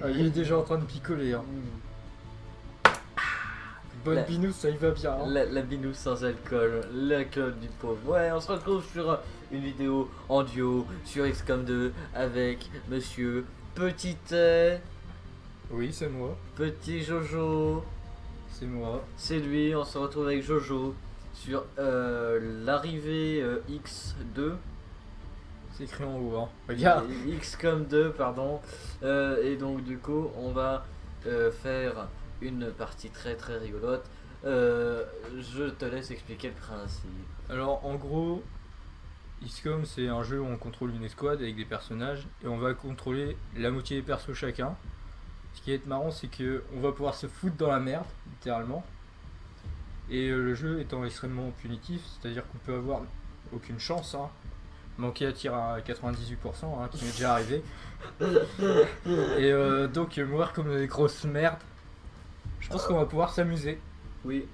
Ah, il est déjà en train de picoler. Hein. Bonne binous, ça y va bien. Hein. La binous sans alcool, l'alcool du pauvre. Ouais, on se retrouve sur une vidéo en duo sur XCOM 2 avec monsieur Petit Oui, c'est moi. Petit Jojo. C'est moi. C'est lui, on se retrouve avec Jojo sur l'arrivée X2. C'est écrit en haut, hein. Regarde. XCOM 2, pardon. Et donc du coup, on va faire une partie très très rigolote. Je te laisse expliquer le principe. Alors, en gros, XCOM, c'est un jeu où on contrôle une escouade avec des personnages et on va contrôler la moitié des persos chacun. Ce qui est marrant, c'est que on va pouvoir se foutre dans la merde, littéralement. Et le jeu étant extrêmement punitif, c'est-à-dire qu'on peut avoir aucune chance, hein. Manquer à tir à 98%, hein, qui m'est déjà arrivé. Et donc mourir comme des grosses merdes. Je pense qu'on va pouvoir s'amuser. Oui.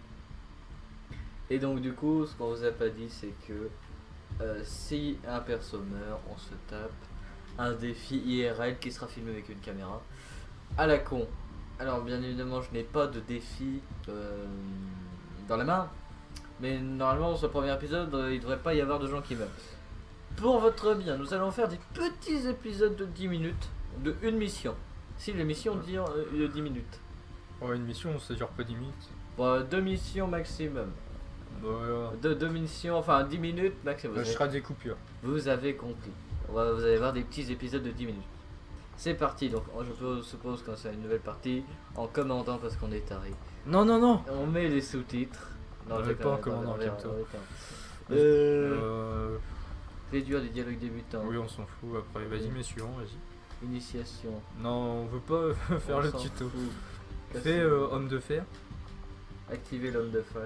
Et donc du coup, ce qu'on vous a pas dit, c'est que si un perso meurt, on se tape un défi IRL qui sera filmé avec une caméra à la con. Alors bien évidemment, je n'ai pas de défi dans la main, mais normalement dans ce premier épisode, il ne devrait pas y avoir de gens qui meurent. Pour votre bien, nous allons faire des petits épisodes de 10 minutes, de une mission. Si l'émission dure 10 minutes. Oh, une mission, ça dure pas 10 minutes. Bon, 2 missions maximum. Voilà. Deux missions, enfin 10 minutes maximum. Je ferai des coupures. Vous avez compris. Vous allez voir des petits épisodes de 10 minutes. C'est parti, donc je suppose qu'on c'est une nouvelle partie en commandant parce qu'on est taré. Non, non, non. On met les sous-titres. Non, je vais pas en commandant, calme-toi. Réduire les dialogues débutants. Oui, on s'en fout. Après, vas-y, mais suivant, vas-y. Initiation. Non, on veut pas faire On le s'en tuto. fout. Fais homme de fer. Activer l'homme de fer.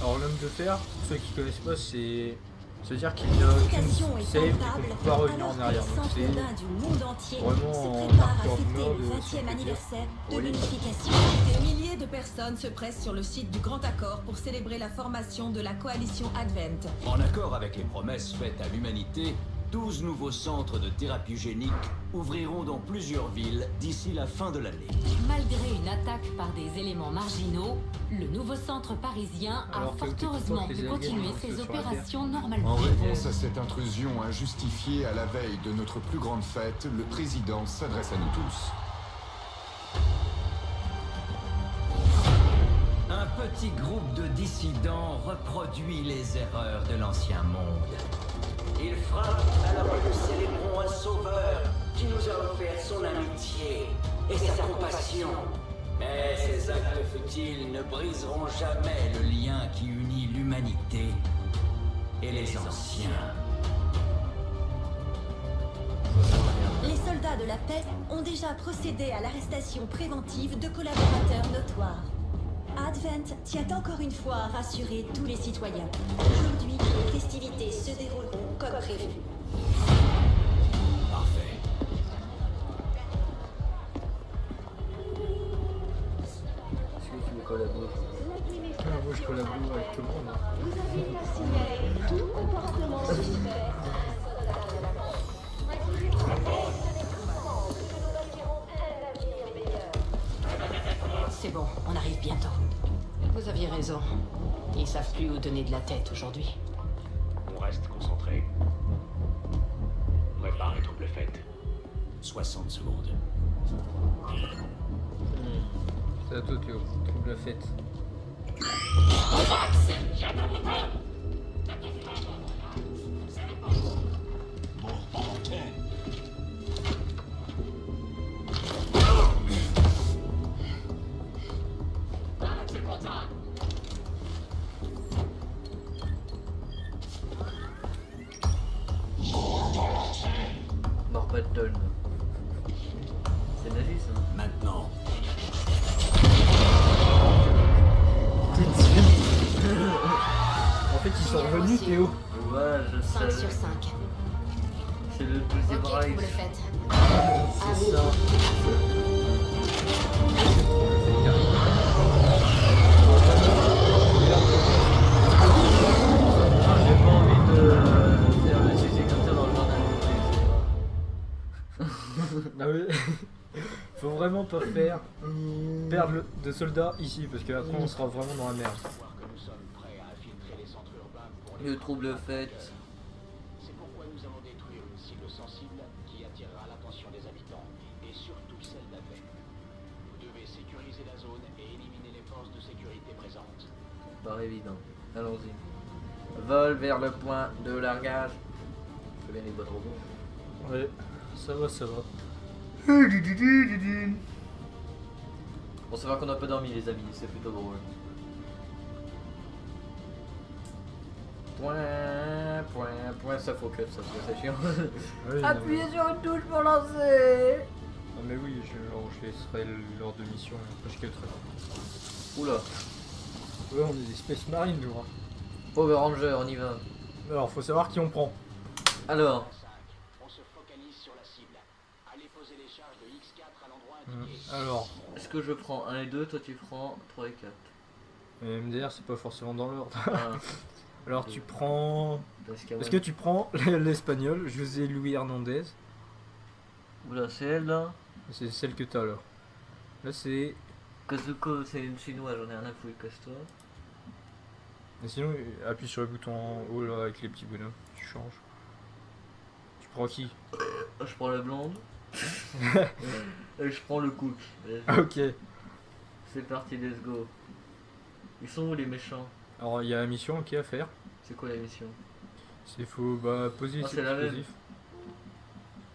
Alors l'homme de fer, pour ceux qui connaissent pas, c'est dire qu'il n'y a aucune save et qu'on ne peut pas revenir en arrière. Donc c'est vraiment en hardcore mode. Si on peut dire. De l'unification. Des milliers de personnes se pressent sur le site du Grand Accord pour célébrer la formation de la coalition Advent. En accord avec les promesses faites à l'humanité, 12 nouveaux centres de thérapie génique ouvriront dans plusieurs villes d'ici la fin de l'année. Malgré une attaque par des éléments marginaux, le nouveau centre parisien a Alors que fort t'écoutes heureusement pas que les pu continuer aliens ses sur la opérations normalement. En réponse à cette intrusion injustifiée à la veille de notre plus grande fête, le président s'adresse à nous tous. Un petit groupe de dissidents reproduit les erreurs de l'ancien monde. Il frappe alors que nous célébrons un sauveur qui nous a offert son amitié et sa compassion. Mais ces actes futiles ne briseront jamais le lien qui unit l'humanité et les anciens. Les soldats de la paix ont déjà procédé à l'arrestation préventive de collaborateurs notoires. Advent tient encore une fois à rassurer tous les citoyens. Aujourd'hui, les festivités se dérouleront comme prévu. Parfait. Est-ce que tu veux collaborer? Ah, moi je collabore avec tout le monde. Vous avez qu'à signaler tout comportement suspect. C'est bon, on arrive bientôt. Vous aviez raison. Ils savent plus où donner de la tête aujourd'hui. On reste concentré. Prépare les troubles faites. 60 secondes. C'est à toi Théo, trouve la fête. Morbatton. C'est nazi ça. Maintenant. En fait, ils sont revenus Théo. Ouais, je 5 sais. sur 5. C'est le deuxième Ok, Reich. vous le faites. C'est ça. J'ai pas envie de faire le suicide vraiment pas faire perdre de soldats ici parce qu'après on sera vraiment dans la merde. Savoir que nous sommes prêts à infiltrer les centres urbains pour Le trouble fait. C'est pourquoi nous allons détruire une cible sensible qui attirera l'attention des habitants et surtout celle d'Advent. Vous devez sécuriser la zone et éliminer les forces de sécurité présentes. Paraît évident. Allons-y. Vol vers le point de largage. Je fais bien les boîtes robots. Ouais, ça va, ça va. Bon, ça va qu'on a pas dormi les amis, c'est plutôt drôle. Point, ça faut cut, ça c'est chiant. Ouais, non, Appuyez sur une touche pour lancer. non, mais oui, je laisserai lors de mission, je quitterai. Oula, Ouais, on est des Space Marines, nous. Hein. Power Ranger, on y va. Alors, faut savoir qui on prend. Alors, 5. On se focalise sur la cible. Allez poser les charges de X4 à l'endroit indiqué. Alors, est-ce que je prends 1 et 2, toi tu prends 3 et 4. MDR, c'est pas forcément dans l'ordre. Ah, Alors, tu prends. parce qu'il y a Est-ce que tu prends l'espagnol, José Luis Hernandez? Oula, c'est elle là. C'est celle que t'as là. Là, c'est. Kazuko, c'est une chinoise, j'en ai rien à foutre, casse-toi. Et sinon, appuie sur le bouton en haut là avec les petits bonhommes. Tu changes. Tu prends qui? Je prends la blonde. Et je prends le cook. Ah, ok. C'est parti, let's go. Ils sont où les méchants? Alors, il y a la mission qui est à faire. C'est quoi la mission? C'est faut poser Ah, ses c'est la même. explosifs.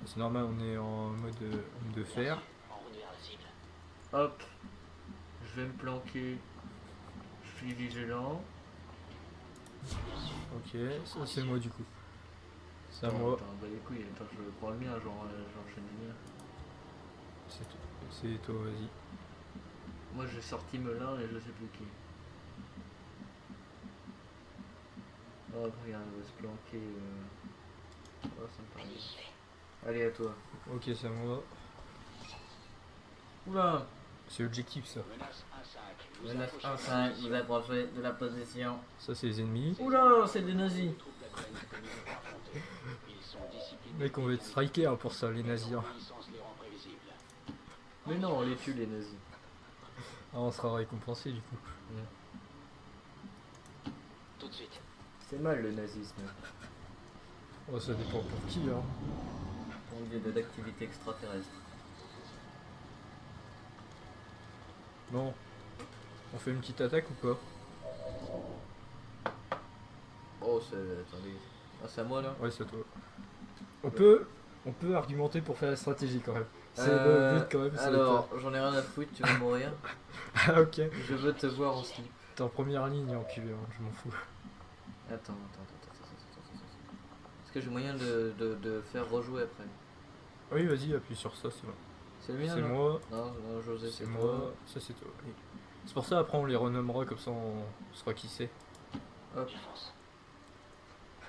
C'est normal, on est en mode homme de fer. En route vers la cible. Hop. Je vais me planquer. Je suis vigilant. Ok, ça c'est moi du coup. C'est à Attends, moi. attends, bah les couilles, attends, je prends le mien, j'enchaîne les miens. C'est toi, vas-y. Moi j'ai sorti Melun et je sais plus qui. Hop, regarde, on va se planquer. Oh, ça me paraît. Allez, à toi. Ok, c'est à moi. Oula! C'est objectif ça. Menace 1-5. Vous Menace approchez 1-5, vous approchez de la position. Ça c'est les ennemis. Oula, c'est des nazis! les troupes d'Advent que nous devons affronter. Ils sont disciplinés. Mec, on va être striké hein, pour ça, les nazis. Hein. Puissance les rend prévisibles. Mais non, on les tue les nazis. Ah, on sera récompensé du coup. Tout de suite. C'est mal le nazisme. Oh, ça dépend pour qui hein. On dit de l'activité extraterrestre. Bon, on fait une petite attaque ou pas? Oh, c'est. Attendez. Ah, c'est à moi là? Ouais, c'est à toi. On peut argumenter pour faire la stratégie quand même. C'est le but quand même. Alors, j'en ai rien à foutre, tu vas mourir. Ah, ok. Je veux te voir en slip. T'es en première ligne, enculé, hein, je m'en fous. Attends. Est-ce que j'ai moyen de faire rejouer après? Oui, vas-y, appuie sur ça, c'est bon. C'est le mien C'est là? moi, Non, José, c'est toi. moi, ça c'est toi. Oui. C'est pour ça, après on les renommera, comme ça on saura qui c'est. Hop, J'avance.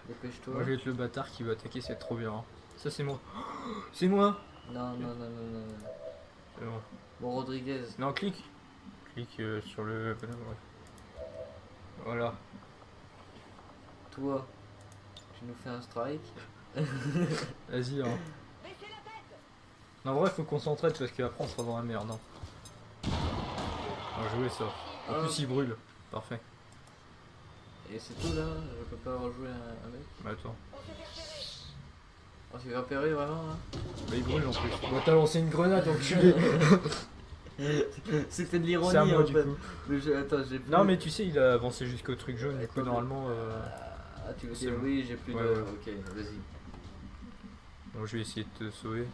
dépêche-toi. Moi je vais être le bâtard qui va attaquer, c'est trop bien. Hein. Ça c'est moi. C'est moi. Non. C'est bon. Bon, Rodriguez. Non, clique. Clique sur le... Ouais. Voilà. Toi, tu nous fais un strike. Vas-y, hein. Non, en vrai, faut qu'on s'entraide parce qu'après on sera dans la merde. Hein. On va jouer ça. En plus, il brûle. Parfait. Et c'est tout là? Je peux pas rejouer un mec? Bah, attends. Oh, c'est repéré vraiment là? Bah, il brûle en plus. Bah, t'as lancé une grenade, enculé. C'était de l'ironie C'est à moi en du fait. coup. Mais attends, j'ai plus... Non, mais tu sais, il a avancé jusqu'au truc jaune. Du coup, Attends, normalement. Ah, tu veux c'est dire bon. oui, j'ai plus Ouais, de... ouais. Ok, vas-y. Bon, je vais essayer de te sauver.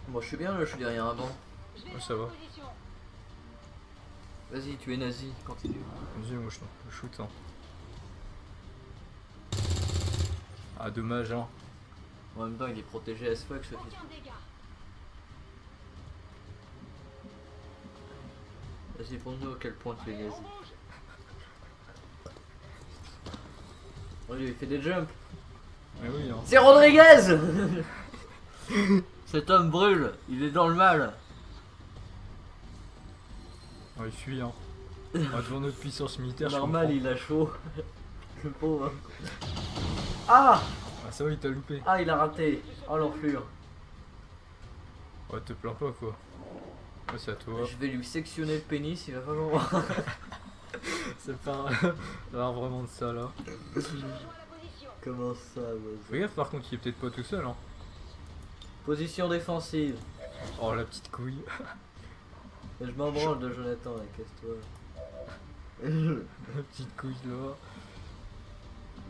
Bon, je suis bien là, je suis derrière un banc. Oh, ça va. Vas-y, tu es nazi, continue. Vas-y, moi je shoot. Hein. Ah, dommage, hein. En même temps, il est protégé as fuck ce fils. Vas-y, pour-nous à quel point tu es nazi. Oh, il fait des jumps. Mais oui, hein. C'est Rodriguez. Cet homme brûle, il est dans le mal. Oh, il fuit, hein. Ah, devant notre puissance militaire, Normal, je il a chaud. Le pauvre. Ah, comprends. Ah, ça va, il t'a loupé. ah, il a raté. Oh l'enflure. Ouais, te plains pas quoi. Ouais, c'est à toi. Je vais lui sectionner le pénis, il va pas m'en voir. C'est pas alors vraiment de ça là. Comment ça, ouais. Fais gaffe par contre, il est peut-être pas tout seul hein. Position défensive. Oh la petite couille. Je m'en branle de Jonathan, là, casse-toi. La petite couille là.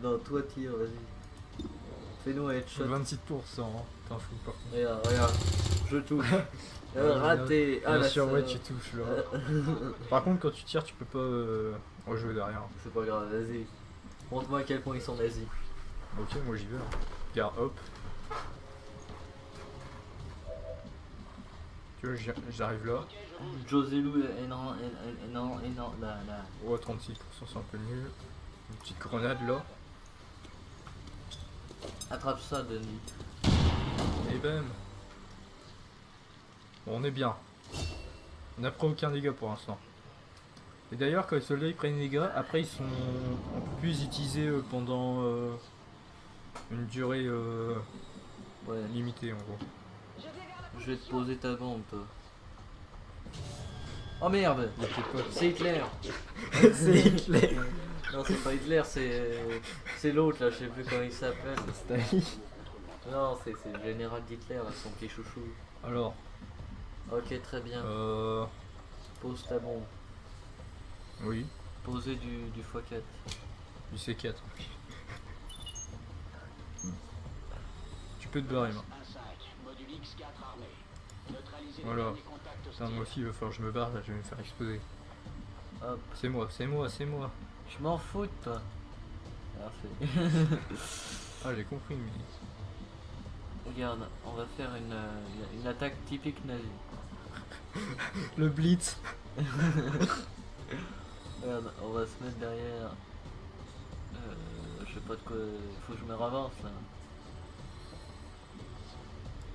Non, toi tire, vas-y. Fais-nous un headshot. 26%, hein. T'en fous par contre. Regarde, regarde. Je touche. Raté. Ah, Bien la sûr, ouais, sœur. tu touches là. Par contre, quand tu tires, tu peux pas rejouer derrière. C'est pas grave, vas-y. Montre-moi à quel point ils sont nazis. Ok, moi j'y vais. Hein. Regarde, hop. Tu vois, j'arrive là. José Lou, non, là. Oh, 36%, c'est un peu nul. Une petite grenade là. Attrape ça, Denis. Et bam. Bon, on est bien. On n'a pris aucun dégât pour l'instant. Et d'ailleurs, quand les soldats ils prennent des dégâts, après ils sont. On peut plus les utiliser pendant une durée Ouais. limitée en gros. Je vais te poser ta bombe, toi. Oh merde, Il y a peut-être pas. c'est Hitler. C'est Hitler. Non, c'est pas Hitler, c'est l'autre là, je sais plus comment il s'appelle. Staline. Non, c'est le général d'Hitler, là, son petit chouchou. Alors, Ok, très bien. Pose ta bombe. oui, Poser du x4. du C4. Tu peux te barrer, moi. 1-5, module X4 armé. Neutraliser les Voilà. derniers contacts Putain, hostiles. moi aussi, il va falloir que je me barre, là, je vais me faire exploser. Hop, C'est moi, c'est moi, c'est moi. je m'en fous de toi. Merci. Ah, j'ai compris, mais. Regarde, on va faire une attaque typique nazie. Le Blitz. Regarde, on va se mettre derrière. Je sais pas de quoi. Faut que je me ravance là.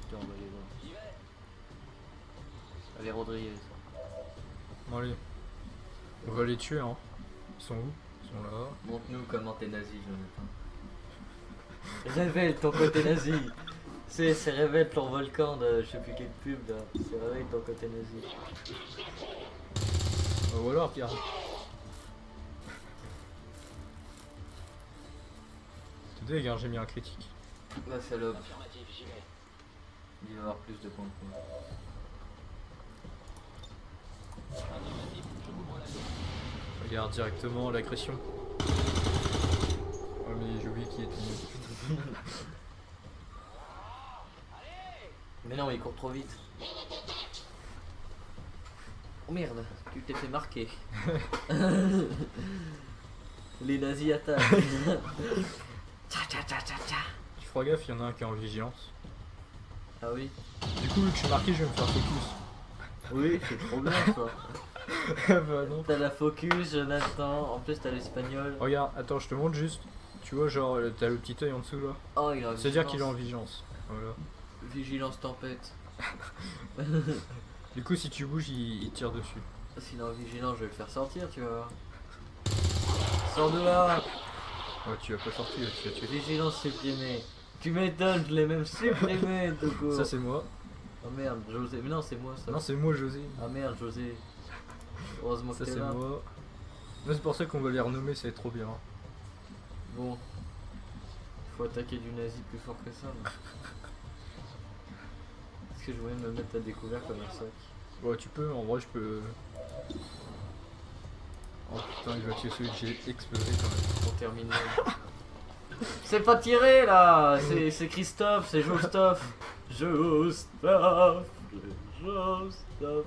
Tiens, on va les voir. Allez, Rodriguez. Bon, allez. On va les tuer, hein. Ils sont où? Ils sont là. Montre-nous comment t'es nazi, Jonathan. Révèle ton côté nazi. C'est révèle ton volcan de je sais plus quelle pub là. C'est révèle ton côté nazi. Ou alors, regarde. Tu dég, hein, j'ai mis un critique. La salope. Affirmatif, j'y vais. Il va y avoir plus de points que moi. Regarde directement l'agression. Oh, mais j'ai oublié qui était mieux. Mais non, il court trop vite. Oh merde, tu t'es fait marquer. Les nazis attaquent. Tcha tcha tcha tcha tcha. Tu feras gaffe, il y en a un qui est en vigilance. Ah oui. Du coup, vu que je suis marqué, je vais me faire focus. Oui, c'est trop bien ça. Bah non. T'as la focus, Jonathan. En plus, t'as l'espagnol. Regarde, attends, je te montre juste. Tu vois, genre, t'as le petit œil en dessous là. Oh, il a C'est-à-dire qu'il est en vigilance. Voilà. vigilance tempête. Du coup, si tu bouges, il tire dessus. S'il est en vigilance, je vais le faire sortir, tu vas voir. Sors de là. Ouais, tu vas pas sortir, tu vas tuer. Vigilance supprimée. Tu m'étonnes, je l'ai même supprimé, Toko. Ça, c'est moi. Oh merde, José. Mais non, c'est moi ça. Non, c'est moi, José. Ah merde, José. Heureusement Ça, que t'es c'est là. moi. Non, c'est pour ça qu'on va les renommer, ça va être trop bien. Bon. Faut attaquer du nazi plus fort que ça. mais. Est-ce que je voulais me mettre à découvert comme un sac? Ouais, tu peux, en vrai, je peux. Oh putain, il va tuer celui que j'ai explosé quand même. Pour terminer. C'est pas tiré là. C'est Christophe, c'est Jostophe. Jostophe. Jostophe.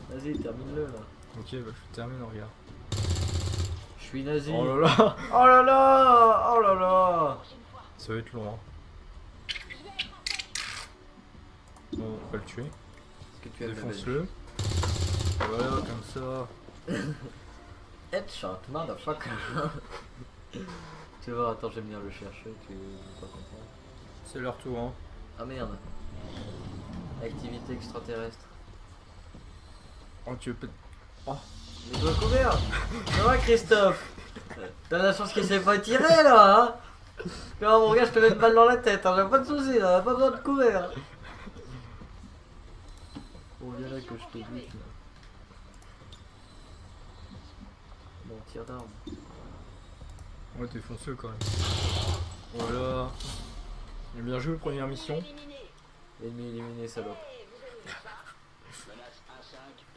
Vas-y, termine-le là. Ok, bah je termine, regarde. Je suis nazi. Oh là là. Oh là là. Oh là là. Ça va être long, hein. Bon, on va le tuer. Est-ce que tu as Défonce-le. Voilà, comme ça. Headshot, motherfucker. Tu vas voir, attends, j'aime bien le chercher, tu vas pas comprendre. C'est leur tour, hein. Ah merde. Activité extraterrestre. Oh, tu veux peut-être. Oh, Mais doigt couvert. Ça va Christophe? T'as la chance qu'il s'est pas tiré là, hein? Quand mon gars, je te mets une balle dans la tête, hein, j'ai pas de soucis là, pas besoin de couvert. On vient là que je te bute là. Bon, tir d'arme. Ouais, t'es fonceux quand même. Voilà. Bien joué, première mission. Ennemi éliminé, salope. Menace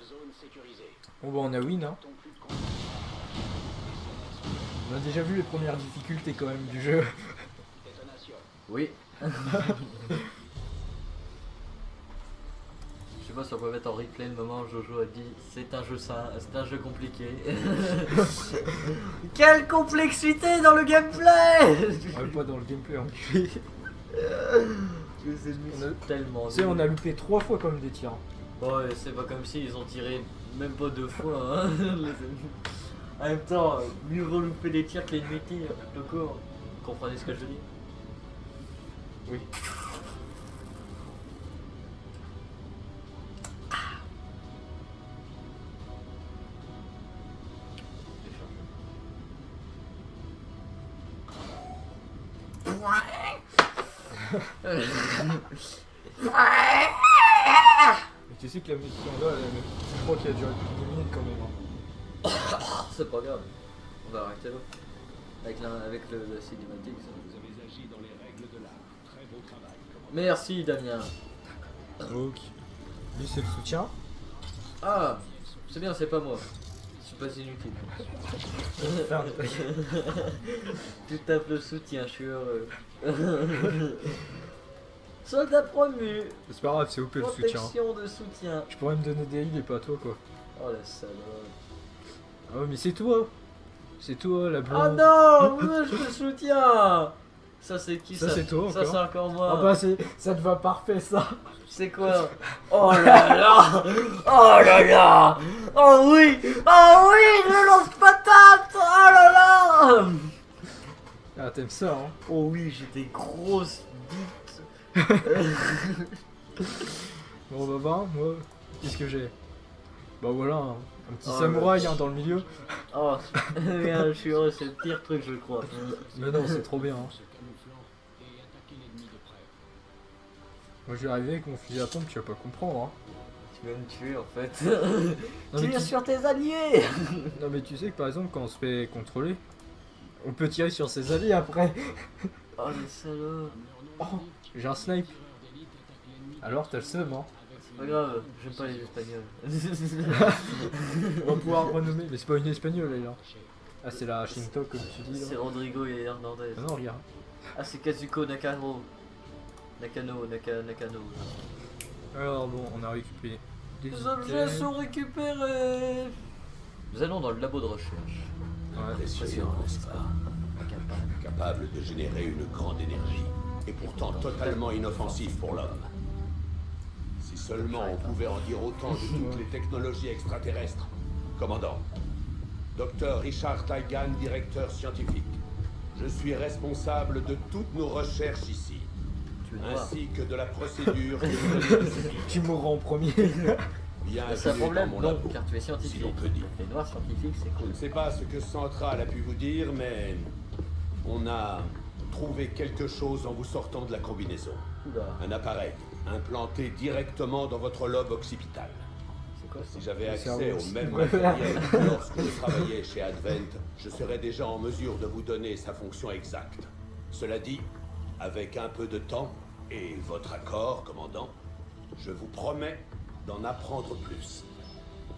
1-5, zone sécurisée. Bon bah on a win hein. Ton plus de contact. On a déjà vu les premières difficultés quand même du jeu. Détonation. Oui. Je sais pas si on peut mettre en replay le moment où Jojo a dit c'est un jeu ça, c'est un jeu compliqué. Quelle complexité dans le gameplay. Ouais, pas dans le gameplay enculé. Les ennemis On a- sont tellement Tu sais, on nuls. a loupé 3 fois quand même des tirs. Ouais, c'est pas comme si ils ont tiré même pas 2 fois. Hein. Les ennemis. En même temps, mieux vaut louper des tirs que l'ennemi tire. Tout court. Vous comprenez ce que je dis? Oui. Mais tu sais que la mission là, je crois qu'elle a duré plus de 10 minutes quand même. Hein. C'est pas grave. On va arrêter là. Avec le cinématique. Ça. Vous avez agi dans les règles de l'art. Très beau travail. Merci Damien. Ok. Lui c'est le soutien. Ah, c'est bien, c'est pas moi. Je suis pas inutile. Ferme. Tu tapes le soutien, je suis heureux. Soldat promu. C'est pas grave, c'est OP le soutien. Protection de soutien. Je pourrais me donner des heals et pas toi quoi. Oh la salope. Ah ouais mais c'est toi. C'est toi la Oh blonde. non, moi je te soutiens. Ça c'est qui Ça, ça? c'est toi, Ça encore. c'est encore moi. Ah bah ça te va parfait ça. C'est quoi? Oh là là. Oh là là. Oh oui. Oh oui, le lance-patate. Oh là là. Ah t'aimes ça hein. Oh oui, j'ai des grosses bites. Bon bah bah, moi, qu'est-ce que j'ai? Bah voilà, un petit Oh, samouraï hein, dans le milieu. Oh, regarde, je suis heureux, c'est le pire truc, je crois. Mais non, c'est trop bien. Hein. Se camouflant et attaquer l'ennemi de près. Moi je vais arriver avec mon fusil à pompe, tu vas pas comprendre. Hein. Tu vas me tuer en fait. Non, mais Tire tu... sur tes alliés. non mais tu sais que par exemple quand on se fait contrôler, on peut tirer sur ses alliés après. Oh les salauds. Oh, j'ai un snipe. Alors t'as le seum hein. C'est pas grave, j'aime pas les espagnols. On va pouvoir renommer, mais c'est pas une espagnole elle là. Ah c'est la Shinto comme tu dis C'est là. Rodrigo et Hernandez. Ah non regarde. Ah c'est Kazuko Nakano. Nakano. Alors bon, on a récupéré des Les objets items. sont récupérés. Nous allons dans le labo de recherche. Ouais. Impressionnant, n'est-ce pas? Capable de générer une grande énergie, et pourtant totalement inoffensif pour l'homme. Si seulement on pouvait en dire autant de toutes les technologies extraterrestres. Commandant, Dr Richard Taigan, directeur scientifique. Je suis responsable de toutes nos recherches ici, Tu es noir. ainsi que de la procédure que nous allons exécuter. Tu mourras en premier. Bienvenue C'est un problème, dans mon non, labo, car tu es si scientifique. l'on peut dire. Les noirs scientifiques, c'est Je cool. ne sais pas ce que Central a pu vous dire, mais on a trouvé quelque chose en vous sortant de la combinaison. Oula, Un appareil implanté directement dans votre lobe occipital. c'est quoi ça? Si j'avais Le cerveau accès au aussi. même matériel que lorsque je travaillais chez Advent, je serais déjà en mesure de vous donner sa fonction exacte. Cela dit, avec un peu de temps et votre accord, commandant, je vous promets d'en apprendre plus.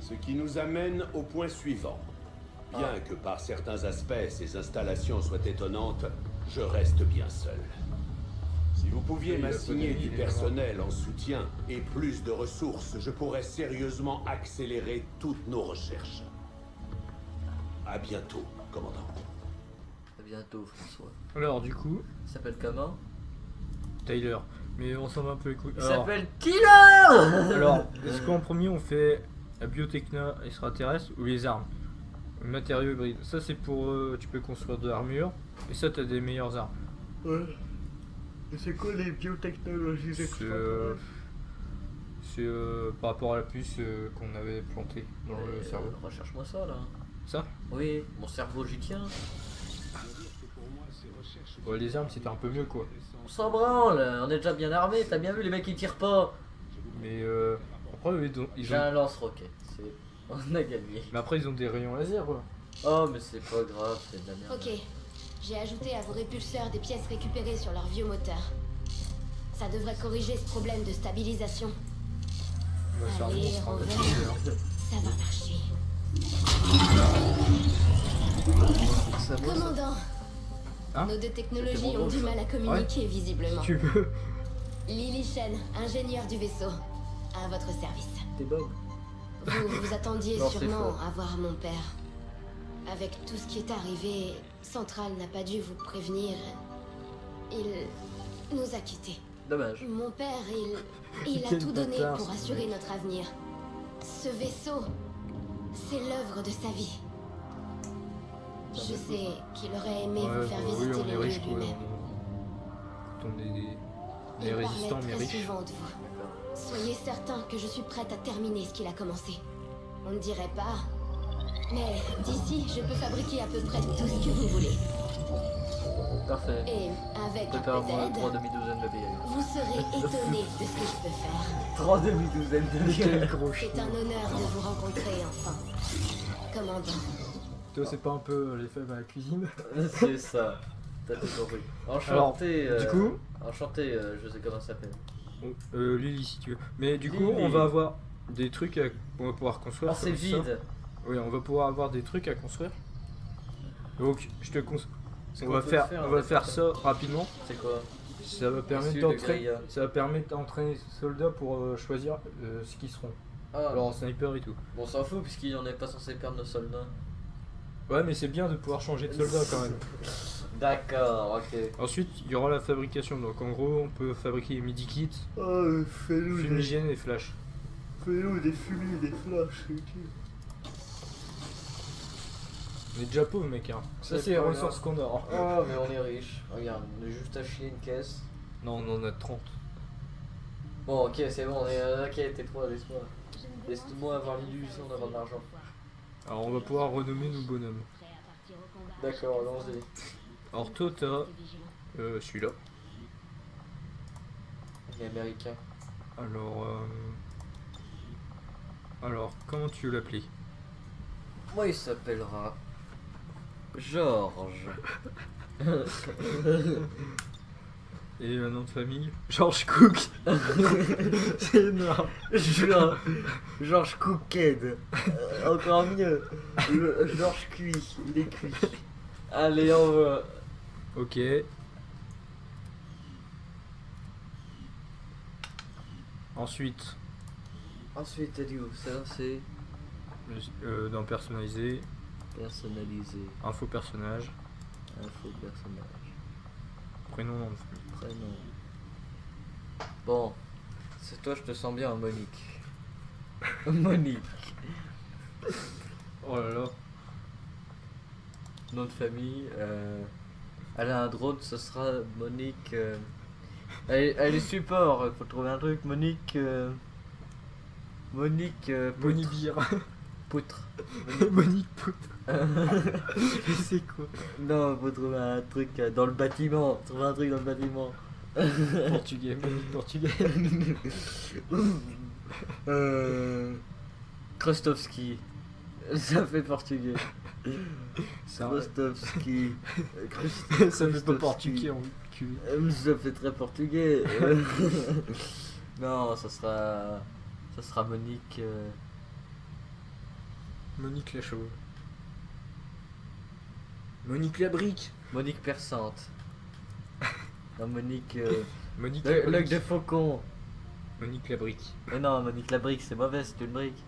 Ce qui nous amène au point suivant. Bien que par certains aspects ces installations soient étonnantes, je reste bien seul. Si vous pouviez Oui, m'assigner il du est personnel en soutien et plus de ressources, je pourrais sérieusement accélérer toutes nos recherches. À bientôt, commandant. À bientôt, François. Alors du coup, Il s'appelle comment? Tyler. Mais on s'en va un peu les couilles. Il Alors, s'appelle Killer. alors, est-ce qu'en premier on fait la biotechna extraterrestre ou les armes? Le matériau hybride. Ça c'est pour... tu peux construire de l'armure. Et ça t'as des meilleures armes. Ouais. Et c'est quoi les biotechnologies C'est par rapport à la puce qu'on avait plantée dans le cerveau. Recherche-moi ça là. Ça? Oui, mon cerveau j'y tiens. Ouais, les armes c'était un peu mieux quoi. On s'en branle, on est déjà bien armé, t'as bien vu les mecs ils tirent pas. Mais Après, eux, ils J'ai ont... un lance-roquette. On a gagné. Mais après, ils ont des rayons laser, quoi. Oh, mais c'est pas grave, c'est de la merde. Ok, j'ai ajouté à vos répulseurs des pièces récupérées sur leur vieux moteur. Ça devrait corriger ce problème de stabilisation. On va se faire Allez, monstre, Rover. hein. Ça va marcher. Ça vaut ça. Commandant, Hein? nos deux technologies C'était mon ont du rôle, mal à communiquer visiblement. Si tu veux. Lily Shen, ingénieur du vaisseau, à votre service. T'es bonne. Vous vous attendiez Non, c'est sûrement faux. à voir mon père. Avec tout ce qui est arrivé, Central n'a pas dû vous prévenir. Il nous a quittés. Dommage. Mon père, il a Quel tout donné bâtard, pour ce assurer mec. notre avenir. Ce vaisseau, c'est l'œuvre de sa vie. Je sais qu'il aurait aimé Ouais, vous faire bah visiter oui, on est les riches, lieux quoi. lui-même. On est Il des parlait résistants, mais très riches. souvent de vous. Soyez certain que je suis prête à terminer ce qu'il a commencé. On ne dirait pas, mais d'ici, je peux fabriquer à peu près tout ce que vous voulez. Parfait. Et avec un peu Prépare-moi d'aide, 3 demi-douzaines de billets. vous serez étonné de ce que je peux faire. 3 demi-douzaines de Quel gros C'est chien. un honneur de vous rencontrer enfin. Commandant, Toi, c'est pas un peu les fèves à la cuisine? C'est ça. T'as tout compris. Enchanté. Alors, du coup- Enchanté, je sais comment ça s'appelle. Lily, si tu veux. Mais du coup, Lily. on va avoir des trucs on va pouvoir construire. Oh, c'est comme ça. vide. Oui, on va pouvoir avoir des trucs à construire. Donc, je te conseille. Ce On qu'on va peut faire, faire, on en va fait, faire ça rapidement. C'est quoi? Ça va permettre Issu de d'entraîner. Grilla. Ça va permettre d'entraîner les soldats pour choisir ce qu'ils seront. Ah, Alors en sniper et tout. bon, on s'en fout puisqu'on n'est pas censé perdre nos soldats. Ouais, mais c'est bien de pouvoir changer de soldat quand même. D'accord, ok. Ensuite, il y aura la fabrication. Donc en gros, on peut fabriquer les midi kits, Oh, fais-nous fumigène et flash. des fumées, des flashs. On est déjà pauvres, mec. Hein. Ça, C'est c'est les pas ressources qu'on a. hein. Oh, mais on est riche. Regarde, on est juste à chier une caisse. Non, on en a 30. Bon, ok, c'est bon, on est. Ok, tais-toi, laisse-moi. Laisse-moi avoir l'illusion d'avoir de l'argent. Alors on va pouvoir renommer nos bonhommes. D'accord, allons-y. Alors toi, t'as celui-là. Il est américain. Alors, comment tu veux l'appeler? Moi, il s'appellera. Georges. Et un nom de famille? George Cook. C'est énorme. Georges Cookhead. Encore mieux. Georges Cuit. Il est cuit. Allez, on va. Ok. Ensuite, Ensuite, t'as dit où? Ça, c'est dans personnaliser, personnalisé. info personnage, Info personnage. prénom, nom de famille. Prénom. Bon, c'est toi, je te sens bien, Monique. Monique. Oh là là. Nom de famille. Elle a un drone, ce sera Monique. Elle est support, faut trouver un truc. Monique. Monique. Bonibir. Poutre. Monique Poutre. C'est quoi? Non, faut trouver un truc dans le bâtiment. Trouver un truc dans le bâtiment. Portugais, Monique portugais. Krostovski. Ça fait portugais. Ça, Krostovski. ça fait pas portugais en cul. Ça fait très portugais. Non, ça sera Monique. Monique la chauve. Monique la brique. Monique perçante. Non, Monique. Monique la L'œil brique. de faucon. Monique la brique. Mais non, Monique la brique, c'est mauvais, c'est une brique.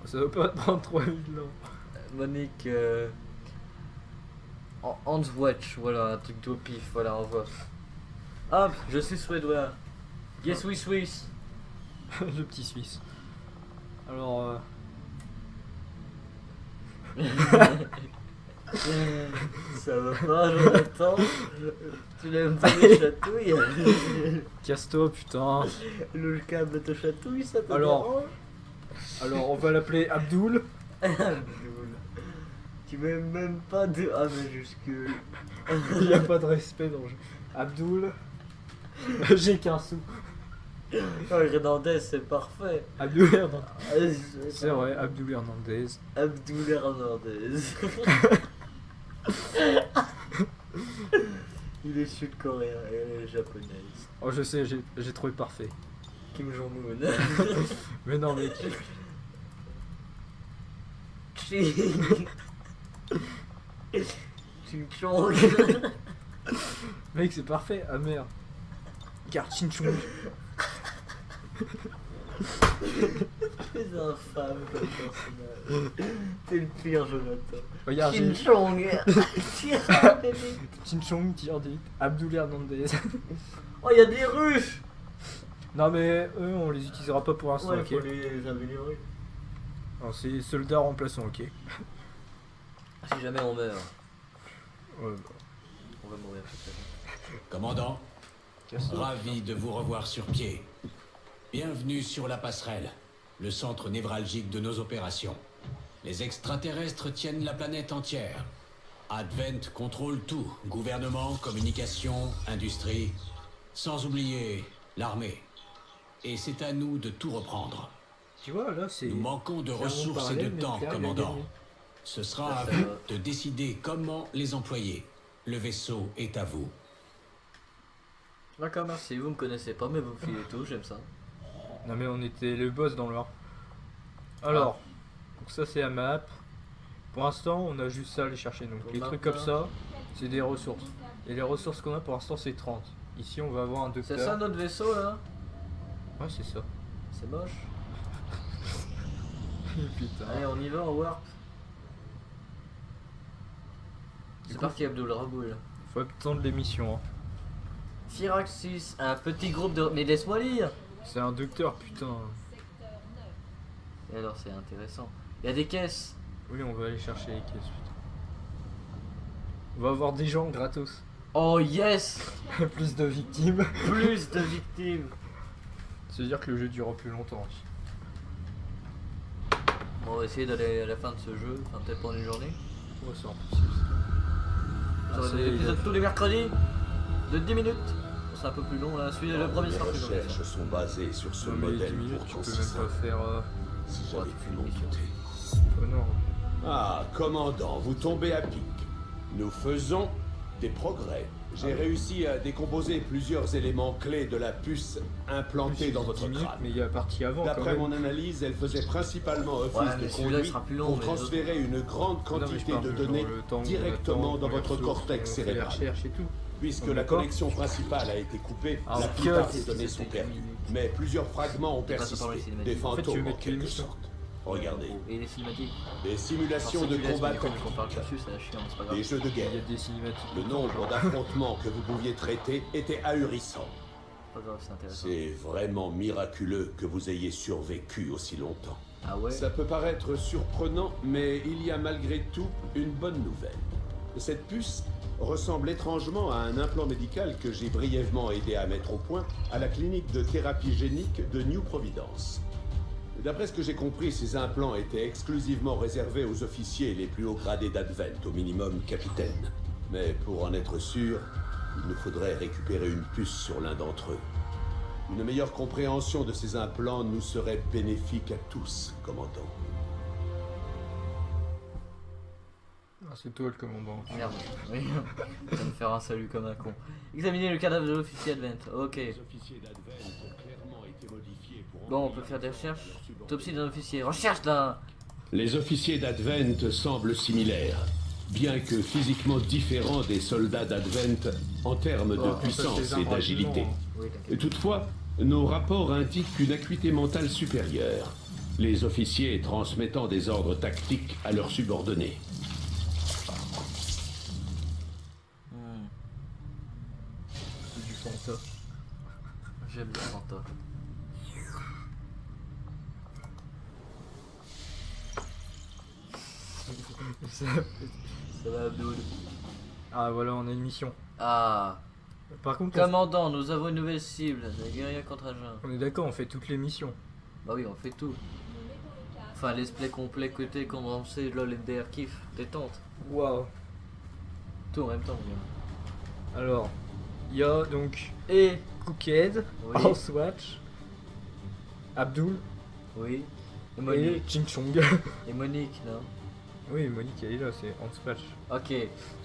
Ça va pas te prendre 3000 ans. Monique. Hans Watch, voilà, un truc de pif, voilà, on voit. Hop, je suis suédois. Yes, oui, Suisse. Le petit Suisse. Alors, Ça va pas, Jonathan. Tu n'aimes pas les chatouilles. casse-toi, putain. Le câble te chatouille, ça te Alors. dérange? Alors, on va l'appeler Abdul. Abdul. Tu m'aimes même pas de A majuscule. Il n'y a pas de respect dans le jeu. Abdul. J'ai qu'un sou. Oh, Hernandez, c'est parfait. Abdoul Hernandez. Ah, C'est vrai, Abdoul Hernandez. Abdoul Hernandez. Il est sud-coréen et elle est japonaise. Oh, je sais, j'ai trouvé parfait. Kim Jong-un. Mais non, mec. Ching. Ching Chong. Mec, c'est parfait. Ah merde. Regarde, Chinchong. T'es infâme comme personnage. T'es le pire, Jonathan. Regarde, Ching j'ai Chong. Chinchong, tire d'élite. Abdoul Hernandez. Oh, y'a des ruches. Non, mais eux, on les utilisera pas pour l'instant, Ouais, ok? faut les améliorer. Alors, c'est les soldats remplaçants, ok? Si jamais on meurt, Ouais, on va mourir peut-être. Commandant, ravi de vous revoir sur pied. Bienvenue sur la passerelle, le centre névralgique de nos opérations. Les extraterrestres tiennent la planète entière. Advent contrôle tout, gouvernement, communication, industrie, sans oublier l'armée. Et c'est à nous de tout reprendre. Tu vois, là, c'est... Nous manquons de c'est un monde ressources et de parallèle, mais temps, Claire, il a commandant. gagné. Ce sera à vous de décider comment les employer. Le vaisseau est à vous. D'accord, merci. Vous me connaissez pas, mais vous me filez tout, j'aime ça. Non, mais on était le boss dans l'or. Alors, donc ça, c'est la map. Pour l'instant, on a juste ça à aller chercher. Donc, Pour les trucs maintenant. comme ça, c'est des ressources. Et les ressources qu'on a pour l'instant, c'est 30. Ici, on va avoir un docteur. C'est ça notre vaisseau là? Ouais, c'est ça. C'est moche. Putain. Allez, on y va, on warp. C'est coup, parti, Abdul Raboul. Faut attendre l'émission. Hein. Firaxis, un petit groupe de. Mais laisse-moi lire! C'est un docteur, putain. Et alors, c'est intéressant. Il y a des caisses. Oui, on va aller chercher les caisses, putain. On va avoir des gens gratos. Oh yes! Plus de victimes. Plus de victimes. C'est-à-dire que le jeu durera plus longtemps. Bon, on va essayer d'aller à la fin de ce jeu, enfin peut-être pendant une journée. Ouais, c'est impossible. Ça va être des épisodes tous les mercredis de 10 minutes. C'est un peu plus long là, celui le premier Les sera plus long. recherches sont basées sur ce Non, mais 10 modèle minutes, tu pourtant peux si même pas simple. faire... Si j'avais Ouais, pu tu m'en fais une douter. Oh non. Ah, commandant, vous tombez à pic. Nous faisons des progrès. J'ai réussi à décomposer plusieurs éléments clés de la puce implantée dans votre 10 minutes, crâne. mais il y a la partie avant quand D'après même. mon analyse, elle faisait principalement office Ouais, de mais celui-là, il conduit sera plus long, pour mais les transférer une grande Non, mais je quantité parle de genre données le temps où on directement attend dans les votre ressources, cortex on fait les cérébral. recherches et tout. Puisque On est la d'accord connexion principale a été coupée, Ah, la ok, plupart ok, des données sont c'était perdues. 10 minutes. Mais plusieurs fragments ont Et pas persisté, pendant les cinématiques. des En fait, tu veux fantômes en mettre que quelque l'émission. sorte. Regardez, Et les cinématiques. des simulations de combat Quand on parle tactiques, dessus, c'est chiant, c'est pas grave. des jeux de Il y guerre. a des cinématiques. Le nombre d'affrontements que vous pouviez traiter était ahurissant. Pas grave, c'est intéressant. C'est vraiment miraculeux que vous ayez survécu aussi longtemps. Ah ouais? Ça peut paraître surprenant, mais il y a malgré tout une bonne nouvelle. Cette puce ressemble étrangement à un implant médical que j'ai brièvement aidé à mettre au point à la clinique de thérapie génique de New Providence. D'après ce que j'ai compris, ces implants étaient exclusivement réservés aux officiers les plus hauts gradés d'Advent, au minimum capitaine. Mais pour en être sûr, il nous faudrait récupérer une puce sur l'un d'entre eux. Une meilleure compréhension de ces implants nous serait bénéfique à tous, commandant. Ah, c'est toi le commandant. Merde, oui. Je vais me faire un salut comme un con. Examiner le cadavre de l'officier Advent. Ok. officiers d'Advent ont clairement été modifiés pour... Bon, on peut faire des recherches. Autopsie d'un officier. Recherche d'un. Les officiers d'Advent semblent similaires, bien que physiquement différents des soldats d'Advent en termes de Oh, puissance et d'agilité. Oui, t'inquiète. Toutefois, nos rapports indiquent une acuité mentale supérieure, les officiers transmettant des ordres tactiques à leurs subordonnés. C'est du Fanta. J'aime bien Fanta. Ça va, Abdul? Ah voilà, on a une mission. Ah. Par contre, Commandant, nous avons une nouvelle cible. Des guerriers contre agents. on est d'accord, on fait toutes les missions. Bah oui, on fait tout. Enfin, let's play complet côté condensé, lol, MDR kiff, détente. Waouh. Tout en même temps, mon gars. Alors, il y a donc... Et Cookhead, Oui. Housewatch, Abdul Oui. Et et Monique. Ching Chong. Et Monique, non? Oui, Monique elle est là, c'est Housewatch. Ok,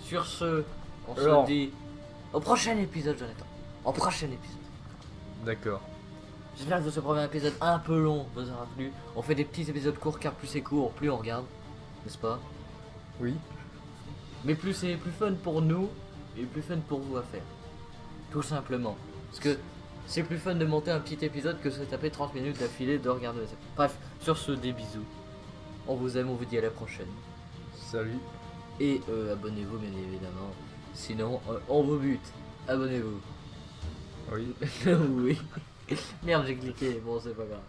sur ce, on Alors. se dit au prochain épisode, Jonathan. Au prochain épisode. D'accord. J'espère que ce premier épisode un peu long vous aura plu. On fait des petits épisodes courts car plus c'est court, plus on regarde. N'est-ce pas? Oui. Mais plus c'est plus fun pour nous et plus fun pour vous à faire. Tout simplement. Parce que c'est plus fun de monter un petit épisode que de se taper 30 minutes d'affilée de regarder les épisodes. Bref, sur ce, des bisous. On vous aime, on vous dit à la prochaine. Salut. Et abonnez-vous bien évidemment. Sinon, on vous bute. Abonnez-vous. Oui. Oui. Merde, j'ai cliqué. Bon, c'est pas grave.